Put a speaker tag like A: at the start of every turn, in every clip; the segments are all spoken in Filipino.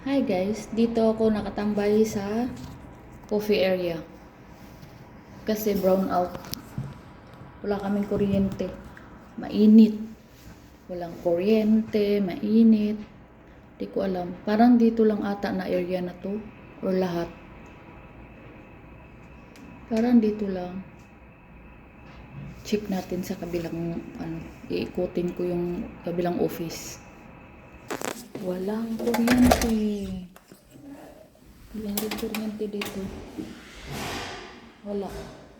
A: Hi guys, dito ako nakatambay sa coffee area kasi brown out. Wala kaming kuryente. Mainit. Walang kuryente, mainit. Di ko alam. Parang dito lang ata na area na to or lahat. Parang dito lang. Check natin sa kabilang iikutin ko yung kabilang office. Walang kuryente. Walang kuryente dito. Wala.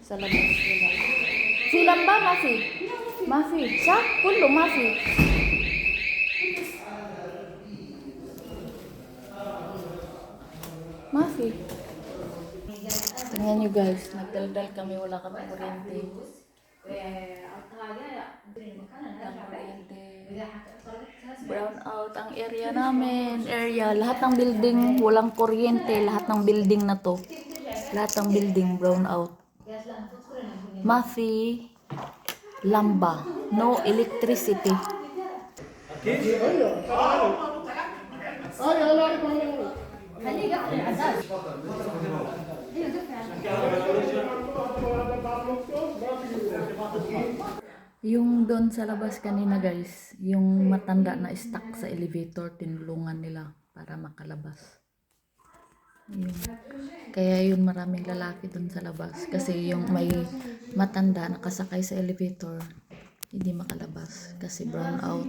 A: Sa labas wala. Silang ba, Mafi? Mafi. Siya? Kulo, Mafi. Mafi. Tingnan nyo guys. Nagdaldal kami. Wala kami kuryente. Walang kuryente. Brown out ang area namin. Lahat ng building. Walang kuryente. Lahat ng building na to. Lahat ng building. Brown out. Mafi. Lamba. No electricity. Yung doon sa labas kanina guys, yung matanda na stuck sa elevator, tinulungan nila para makalabas. Yun. Kaya yun maraming lalaki doon sa labas kasi yung may matanda nakasakay sa elevator, hindi makalabas kasi brown out.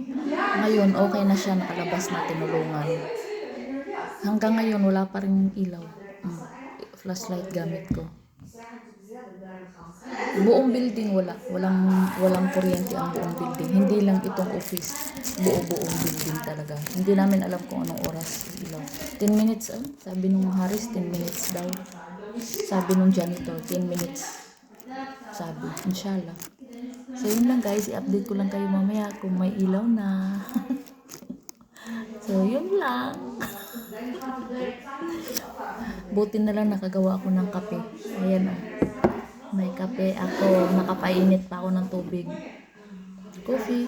A: Ngayon okay na siya, nakalabas na, tinulungan. Hanggang ngayon wala pa rin ilaw. Flashlight gamit ko. Buong building walang kuryente ang buong building. Hindi lang itong office, buong building talaga. Hindi namin alam kung anong oras ilaw. 10 minutes sabi nung Haris 10 minutes daw. Sabi nung janitor 10 minutes. Sabi, inshallah. So yun lang guys, i-update ko lang kayo mamaya kung may ilaw na. So yun lang. Buti na lang nakagawa ako ng kape. Ayan may kape ako, nakapainit pa ako ng tubig. Coffee.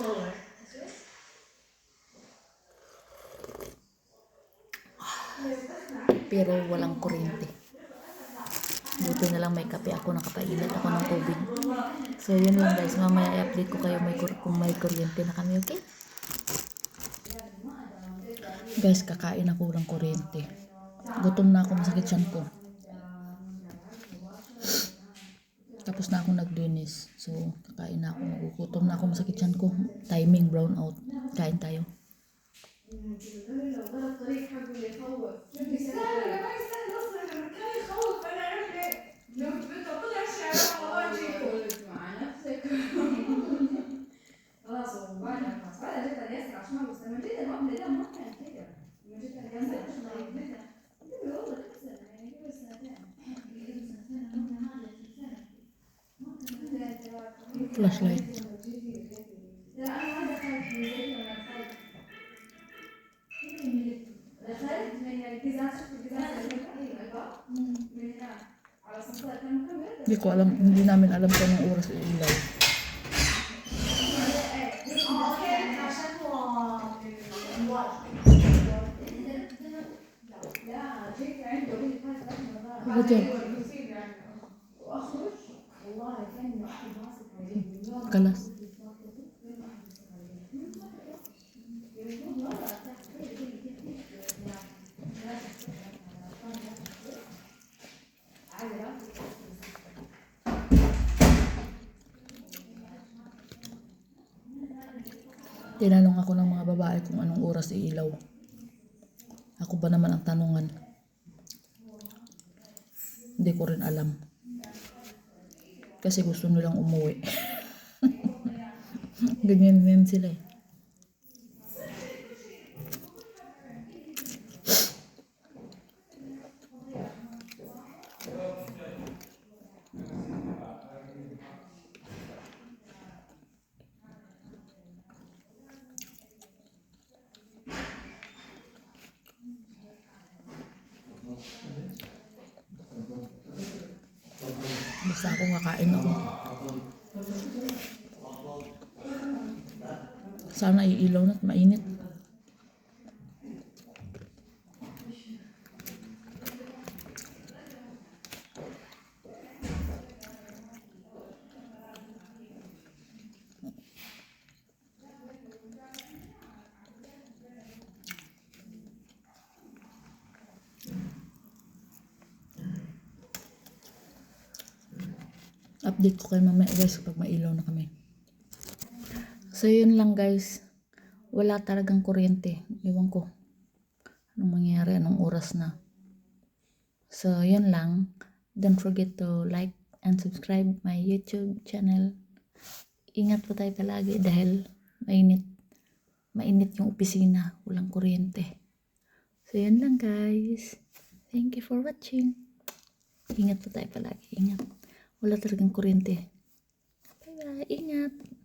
A: Pero walang kuryente. Buti na lang may kape ako, nakapainit ako ng tubig. So yun lang guys, mamaya i-update ko kayo kung may kuryente na kami, okay? Guys, kakain ako ng kuryente. Gutom na ako, masakit tiyan ko. Tapos na ako naglinis. So, kakain na ako. Nagugutom na ako. Masakit yan ko. Timing, brown out. Kain tayo. Flashlight. Hindi ko alam, hindi namin alam kung anong oras ilaw. Ano dyan? Kalas. Tinanong ako ng mga babae kung anong oras iilaw. Ako ba naman ang tanungan? Hindi ko rin alam. Kasi gusto nilang umuwi. Ganyan din sila eh. Basta ako kakain ako. Sana iilaw na at mainit. Update ko kayo mamaya guys kapag mailaw na kami. So yun lang guys. Wala talagang kuryente. Iwan ko. Anong mangyari? Anong oras na? So yun lang. Don't forget to like and subscribe my YouTube channel. Ingat po tayo palagi dahil mainit yung opisina. Walang kuryente. So yun lang guys. Thank you for watching. Ingat po tayo palagi. Ingat. Wala talagang kuryente. Bye bye. Ingat.